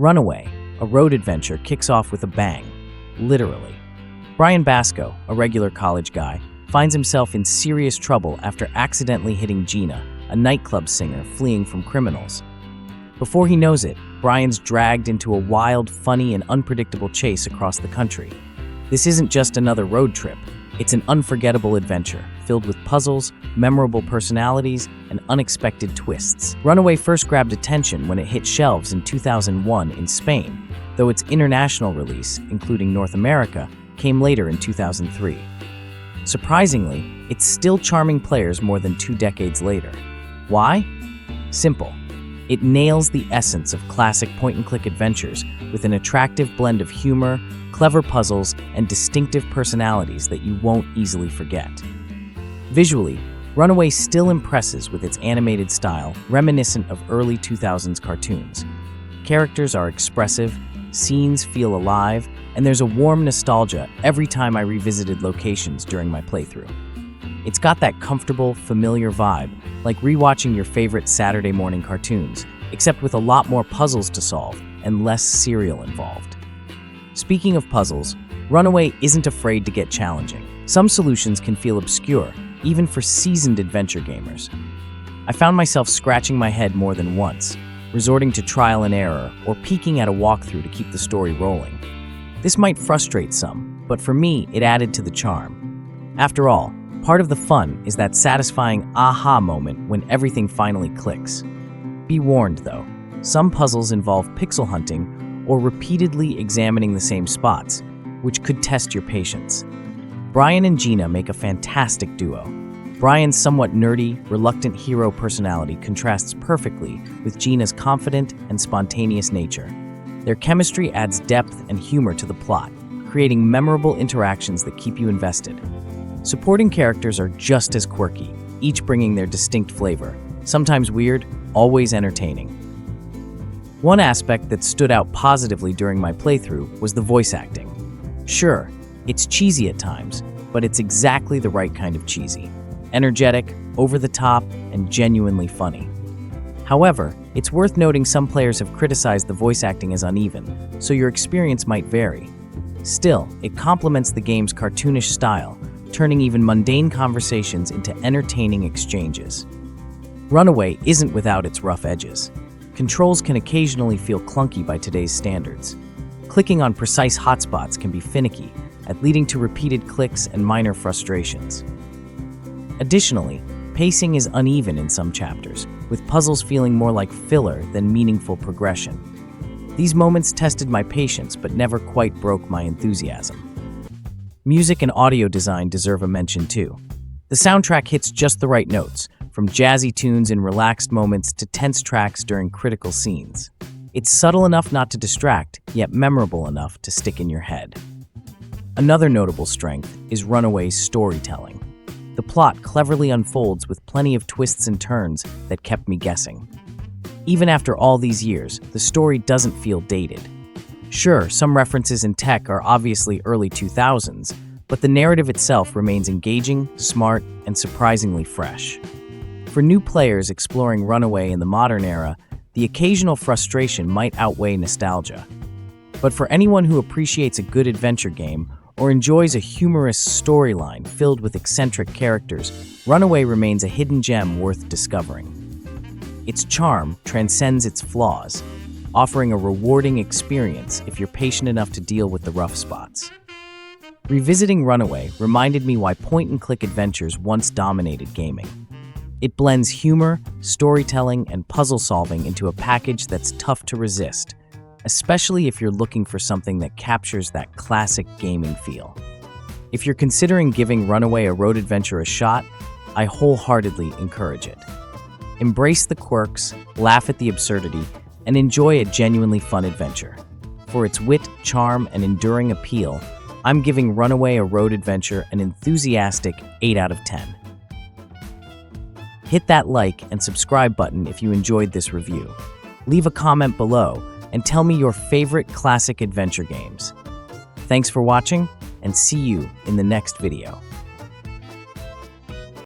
Runaway, a road adventure, kicks off with a bang, literally. Brian Basco, a regular college guy, finds himself in serious trouble after accidentally hitting Gina, a nightclub singer fleeing from criminals. Before he knows it, Brian's dragged into a wild, funny, and unpredictable chase across the country. This isn't just another road trip, it's an unforgettable adventure, filled with puzzles, memorable personalities, and unexpected twists. Runaway first grabbed attention when it hit shelves in 2001 in Spain, though its international release, including North America, came later in 2003. Surprisingly, it's still charming players more than 2 decades later. Why? Simple. It nails the essence of classic point-and-click adventures with an attractive blend of humor, clever puzzles, and distinctive personalities that you won't easily forget. Visually, Runaway still impresses with its animated style, reminiscent of early 2000s cartoons. Characters are expressive, scenes feel alive, and there's a warm nostalgia every time I revisited locations during my playthrough. It's got that comfortable, familiar vibe, like rewatching your favorite Saturday morning cartoons, except with a lot more puzzles to solve and less cereal involved. Speaking of puzzles, Runaway isn't afraid to get challenging. Some solutions can feel obscure, even for seasoned adventure gamers. I found myself scratching my head more than once, resorting to trial and error or peeking at a walkthrough to keep the story rolling. This might frustrate some, but for me, it added to the charm. After all, part of the fun is that satisfying aha moment when everything finally clicks. Be warned though, some puzzles involve pixel hunting or repeatedly examining the same spots, which could test your patience. Brian and Gina make a fantastic duo. Brian's somewhat nerdy, reluctant hero personality contrasts perfectly with Gina's confident and spontaneous nature. Their chemistry adds depth and humor to the plot, creating memorable interactions that keep you invested. Supporting characters are just as quirky, each bringing their distinct flavor, sometimes weird, always entertaining. One aspect that stood out positively during my playthrough was the voice acting. Sure, it's cheesy at times, but it's exactly the right kind of cheesy. Energetic, over the top, and genuinely funny. However, it's worth noting some players have criticized the voice acting as uneven, so your experience might vary. Still, it complements the game's cartoonish style, turning even mundane conversations into entertaining exchanges. Runaway isn't without its rough edges. Controls can occasionally feel clunky by today's standards. Clicking on precise hotspots can be finicky, leading to repeated clicks and minor frustrations. Additionally, pacing is uneven in some chapters, with puzzles feeling more like filler than meaningful progression. These moments tested my patience but never quite broke my enthusiasm. Music and audio design deserve a mention too. The soundtrack hits just the right notes, from jazzy tunes in relaxed moments to tense tracks during critical scenes. It's subtle enough not to distract, yet memorable enough to stick in your head. Another notable strength is Runaway's storytelling. The plot cleverly unfolds with plenty of twists and turns that kept me guessing. Even after all these years, the story doesn't feel dated. Sure, some references in tech are obviously early 2000s, but the narrative itself remains engaging, smart, and surprisingly fresh. For new players exploring Runaway in the modern era, the occasional frustration might outweigh nostalgia. But for anyone who appreciates a good adventure game or enjoys a humorous storyline filled with eccentric characters, Runaway remains a hidden gem worth discovering. Its charm transcends its flaws, offering a rewarding experience if you're patient enough to deal with the rough spots. Revisiting Runaway reminded me why point-and-click adventures once dominated gaming. It blends humor, storytelling, and puzzle solving into a package that's tough to resist, especially if you're looking for something that captures that classic gaming feel. If you're considering giving Runaway a road adventure a shot, I wholeheartedly encourage it. Embrace the quirks, laugh at the absurdity, and enjoy a genuinely fun adventure. For its wit, charm, and enduring appeal, I'm giving Runaway a road adventure an enthusiastic 8 out of 10. Hit that like and subscribe button if you enjoyed this review. Leave a comment below and tell me your favorite classic adventure games. Thanks for watching, and see you in the next video.